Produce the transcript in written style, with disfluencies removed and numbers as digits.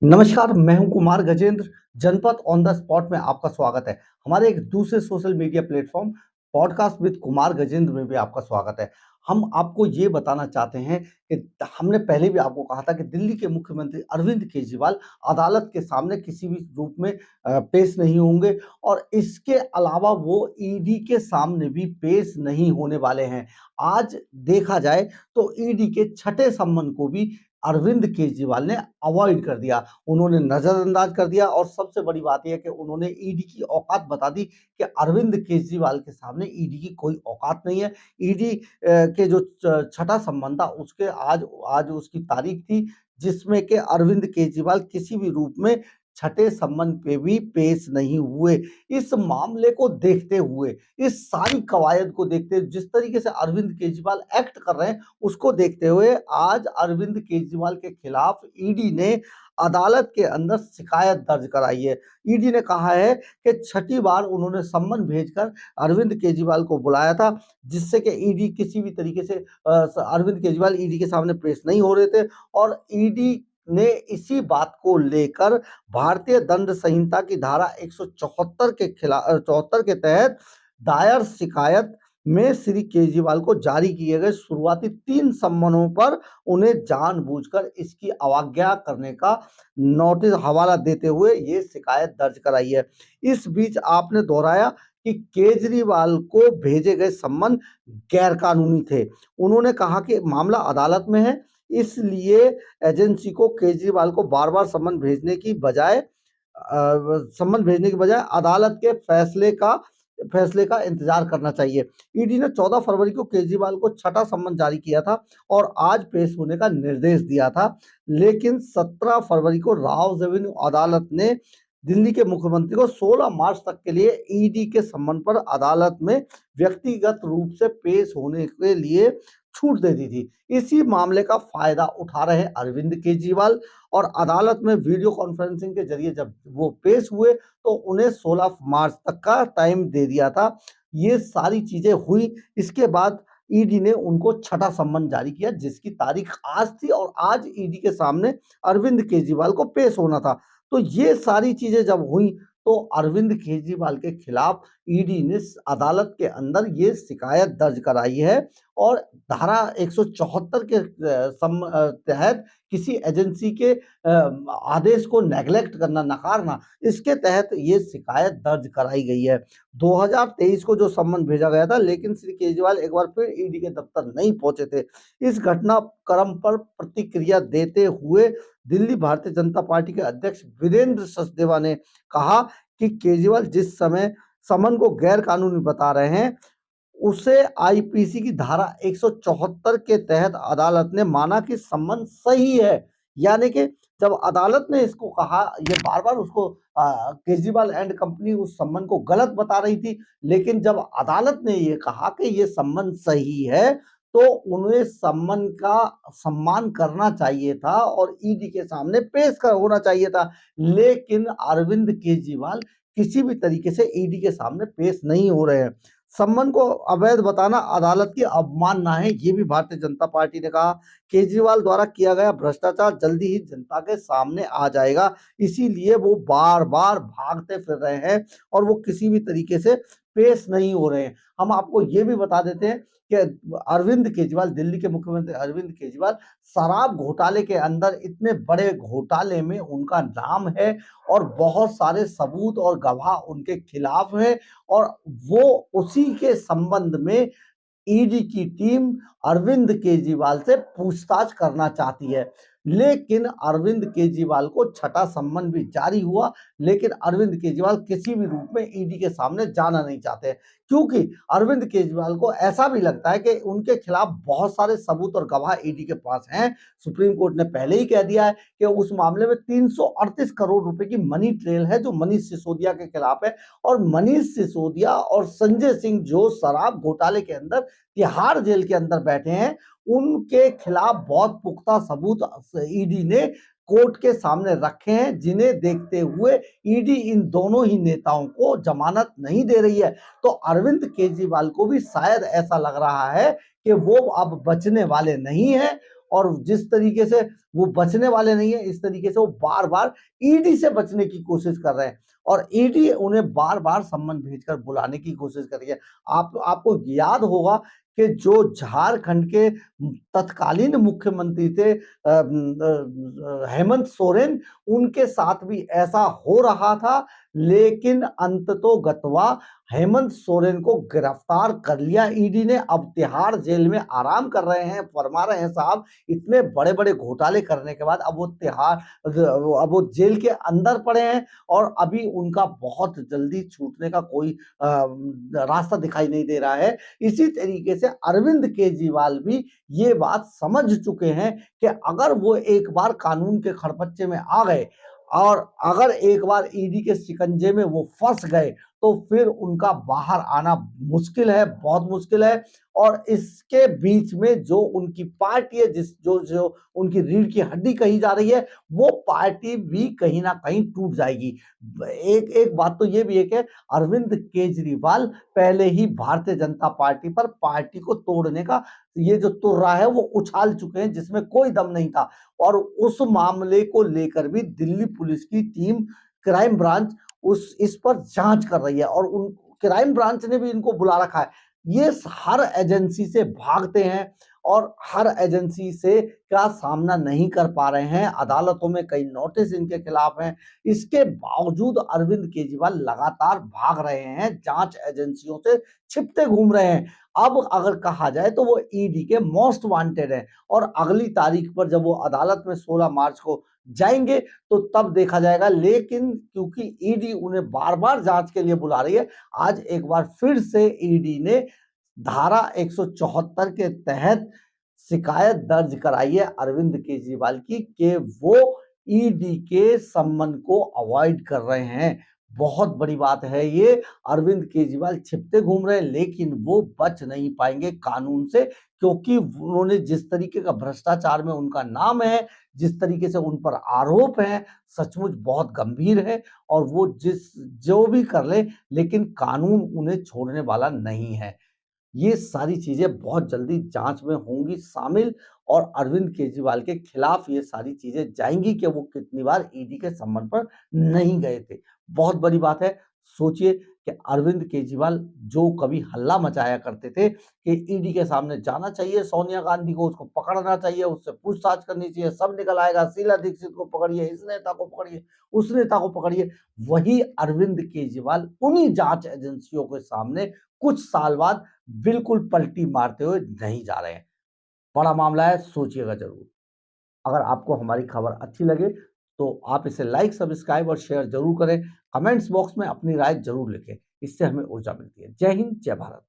नमस्कार, मैं हूं कुमार गजेंद्र। जनपद ऑन द स्पॉट में आपका स्वागत है। हमारे एक दूसरे social media platform podcast with Kumar Gajendra में भी आपका स्वागत है। हम आपको ये बताना चाहते हैं कि हमने पहले भी आपको कहा था कि दिल्ली के मुख्यमंत्री अरविंद केजरीवाल अदालत के सामने किसी भी रूप में पेश नहीं होंगे और इसके अलावा वो ईडी के सामने भी पेश नहीं होने वाले हैं। आज देखा जाए तो ईडी के छठे सम्मन को भी अरविंद केजरीवाल ने अवॉइड कर दिया। उन्होंने नजरअंदाज कर दिया और सबसे बड़ी बात यह है कि उन्होंने ईडी की औकात बता दी कि अरविंद केजरीवाल के सामने ईडी की कोई औकात नहीं है। ईडी के जो छठा सम्मन था उसके आज आज उसकी तारीख थी जिसमें कि अरविंद केजरीवाल किसी भी रूप में छठे सम्मन पे भी पेश नहीं हुए। इस मामले को देखते हुए, इस सारी कवायद को देखते हुए, जिस तरीके से अरविंद केजरीवाल एक्ट कर रहे हैं उसको देखते हुए आज अरविंद केजरीवाल के खिलाफ ईडी ने अदालत के अंदर शिकायत दर्ज कराई है। ईडी ने कहा है कि छठी बार उन्होंने सम्मन भेजकर अरविंद केजरीवाल को बुलाया था, जिससे कि ईडी किसी भी तरीके से अरविंद केजरीवाल ईडी के सामने पेश नहीं हो रहे थे और ईडी ने इसी बात को लेकर भारतीय दंड संहिता की धारा 174 के खिलाफ 74 के तहत दायर शिकायत में श्री केजरीवाल को जारी किए गए शुरुआती 3 सम्मनों पर उन्हें जानबूझकर इसकी अवज्ञा करने का नोटिस हवाला देते हुए ये शिकायत दर्ज कराई है। इस बीच आपने दोहराया कि केजरीवाल को भेजे गए सम्मन गैरकानूनी थे। उन्होंने कहा कि मामला अदालत में है, इसलिए एजेंसी को केजरीवाल को बार-बार सम्मन भेजने की बजाय अदालत के फैसले का इंतजार करना चाहिए। ईडी ने 14 फरवरी को केजरीवाल को छठा सम्मन जारी किया था और आज पेश होने का निर्देश दिया था, लेकिन 17 फरवरी को राव रेवेन्यू अदालत ने दिल्ली के मुख्यमंत्री को 16 मार्च तक के लिए ईडी के सम्मन पर अदालत में व्यक्तिगत रूप से पेश होने के लिए छूट दे दी थी। इसी मामले का फायदा उठा रहे अरविंद केजरीवाल और अदालत में वीडियो कॉन्फ्रेंसिंग के जरिए जब वो पेश हुए तो उन्हें 16 मार्च तक का टाइम दे दिया था। ये सारी चीजें हुई, इसके बाद ईडी ने उनको छठा सम्मन जारी किया जिसकी तारीख आज थी और आज ईडी के सामने अरविंद केजरीवाल को पेश होना था। तो ये सारी चीजें जब हुई तो अरविंद केजरीवाल के खिलाफ ईडी ने अदालत के अंदर ये शिकायत दर्ज कराई है और धारा 174 के तहत किसी एजेंसी के आदेश को नेग्लेक्ट करना, नकारना, इसके तहत ये शिकायत दर्ज कराई गई है। 2023 को जो सम्मन भेजा गया था, लेकिन श्री केजरीवाल एक बार फिर ईडी के दफ्तर नहीं पहुंचे थे। इस घटनाक्रम पर प्रतिक्रिया देते हुए दिल्ली भारतीय जनता पार्टी के अध्यक्ष वीरेंद्र सचदेवा ने कहा कि केजरीवाल जिस समय समन को गैर कानूनी बता रहे हैं, उसे आईपीसी की धारा 174 के तहत अदालत ने माना कि सम्मन सही है। यानी कि जब अदालत ने इसको कहा, ये बार-बार उसको केजरीवाल एंड कंपनी उस सम्मन को गलत बता रही थी, लेकिन जब अदालत ने ये कहा कि ये सम्मन सही है, तो उन्हें सम्मन का सम्मान करना चाहिए था और ईडी के सामने होना चाहिए था। लेकिन अरविंद केजरीवाल किसी भी तरीके से ईडी के सामने पेश नहीं हो रहे हैं। सम्मन को अवैध बताना अदालत की अवमानना है, ये भी भारतीय जनता पार्टी ने कहा। केजरीवाल द्वारा किया गया भ्रष्टाचार जल्दी ही जनता के सामने आ जाएगा, इसीलिए वो बार-बार भागते फिर रहे हैं और वो किसी भी तरीके से पेश नहीं हो रहे हैं। हम आपको ये भी बता देते हैं कि अरविंद केजरीवाल, दिल्ली के मुख्यमंत्री अरविंद केजरीवाल, शराब घोटाले के अंदर इतने बड़े घोटाले में उनका नाम है और बहुत सारे सबूत और गवाह उनके खिलाफ हैं और वो उसी के संबंध में ईडी की टीम अरविंद केजरीवाल से पूछताछ करना चाहती है। लेकिन अरविंद केजरीवाल को छठा सम्मन भी जारी हुआ, लेकिन अरविंद केजरीवाल किसी भी रूप में ईडी के सामने जाना नहीं चाहते, क्योंकि अरविंद केजरीवाल को ऐसा भी लगता है कि उनके खिलाफ बहुत सारे सबूत और गवाह ईडी के पास हैं। सुप्रीम कोर्ट ने पहले ही कह दिया है कि उस मामले में 338 करोड़ रुपए की मनी ट्रेल है जो मनीष सिसोदिया के खिलाफ है और मनीष सिसोदिया और संजय सिंह जो शराब घोटाले के अंदर तिहाड़ जेल के अंदर बैठे हैं, उनके खिलाफ बहुत पुख्ता सबूत ईडी ने कोर्ट के सामने रखे हैं, जिन्हें देखते हुए ईडी इन दोनों ही नेताओं को जमानत नहीं दे रही है। तो अरविंद केजरीवाल को भी शायद ऐसा लग रहा है कि वो अब बचने वाले नहीं हैं और जिस तरीके से वो बचने वाले नहीं है, इस तरीके से वो बार-बार ईडी से बचने की कोशिश कर रहे हैं और ईडी उन्हें बार-बार सम्मन भेजकर बुलाने की कोशिश कर रही है। आपको याद होगा कि जो झारखंड के तत्कालीन मुख्यमंत्री थे हेमंत सोरेन, उनके साथ भी ऐसा हो रहा था, लेकिन अंततोगत्वा हेमंत सोरेन को गिरफ्तार कर लिया ईडी ने। अब तिहाड़ जेल में आराम कर रहे हैं, फरमा रहे हैं साहब, इतने बड़े-बड़े घोटाले करने के बाद अब वो जेल के अंदर पड़े हैं और अभी उनका बहुत जल्दी छूटने का कोई रास्ता दिखाई नहीं दे रहा है। इसी तरीके से अरविंद केजरीवाल भी ये बात समझ चुके हैं कि अगर वो एक बार कानून के खड़पच्चे में आ गए और अगर एक बार ईडी के शिकंजे में वो फंस गए, तो फिर उनका बाहर आना मुश्किल है, बहुत मुश्किल है। और इसके बीच में जो उनकी पार्टी है, जो उनकी रीढ़ की हड्डी कही जा रही है, वो पार्टी भी कहीं ना कहीं टूट जाएगी। एक एक बात तो ये भी है कि अरविंद केजरीवाल पहले ही भारतीय जनता पार्टी पर पार्टी को तोड़ने का ये जो तुर्रा है वो उछाल चुके हैं, जिसमें कोई दम नहीं था। और उस मामले को लेकर भी दिल्ली पुलिस की टीम, क्राइम ब्रांच इस पर जांच कर रही है और उन क्राइम ब्रांच ने भी इनको बुला रखा है। ये हर एजेंसी से भागते हैं और हर एजेंसी से का सामना नहीं कर पा रहे हैं। अदालतों में कई नोटिस इनके खिलाफ हैं। इसके बावजूद अरविंद केजरीवाल लगातार भाग रहे हैं, जांच एजेंसियों से छिपते घूम रहे हैं। अब अगर कहा जाए तो वो ईडी के मोस्ट वांटेड हैं और अगली तारीख पर जब वो अदालत में 16 मार्च को जाएंगे तो तब देखा जाएगा। लेकिन क्योंकि ईडी उन्हें बार-बार जांच के लिए बुला रही है, आज एक बार फिर से ईडी ने धारा 174 के तहत शिकायत दर्ज कराई है अरविंद केजरीवाल की कि वो ईडी के सम्मन को अवॉइड कर रहे हैं। बहुत बड़ी बात है ये। अरविंद केजरीवाल छिपते घूम रहे हैं, लेकिन वो बच नहीं पाएंगे कानून से, क्योंकि उन्होंने जिस तरीके का भ्रष्टाचार में उनका नाम है, जिस तरीके से उन पर आरोप हैं, सचमुच बहुत गंभीर है और वो जो भी कर ले, लेकिन कानून उन्हें छोड़ने वाला नहीं है। ये सारी चीजें बहुत जल्दी जांच में होंगी शामिल और अरविंद केजरीवाल के खिलाफ ये सारी चीजें जाएंगी कि वो कितनी बार ईडी के सम्मन पर नहीं गए थे। बहुत बड़ी बात है। सोचिए कि अरविंद केजरीवाल जो कभी हल्ला मचाया करते थे कि ईडी के सामने जाना चाहिए सोनिया गांधी को, उसको पकड़ना चाहिए, उससे पूछताछ करनी चाहिए, सब निकल आएगा, शीला दीक्षित को पकड़िए, इस नेता को पकड़िए, उस नेता को पकड़िए। वही अरविंद केजरीवाल उन्हीं जांच एजेंसियों के सामने कुछ साल बाद बिल्कुल पलटी मारते हुए नहीं जा रहे हैं। बड़ा मामला है, सोचिएगा जरूर। अगर आपको हमारी खबर अच्छी लगे तो आप इसे लाइक, सब्सक्राइब और शेयर जरूर करें। कमेंट्स बॉक्स में अपनी राय जरूर लिखें, इससे हमें ऊर्जा मिलती है। जय हिंद, जय भारत।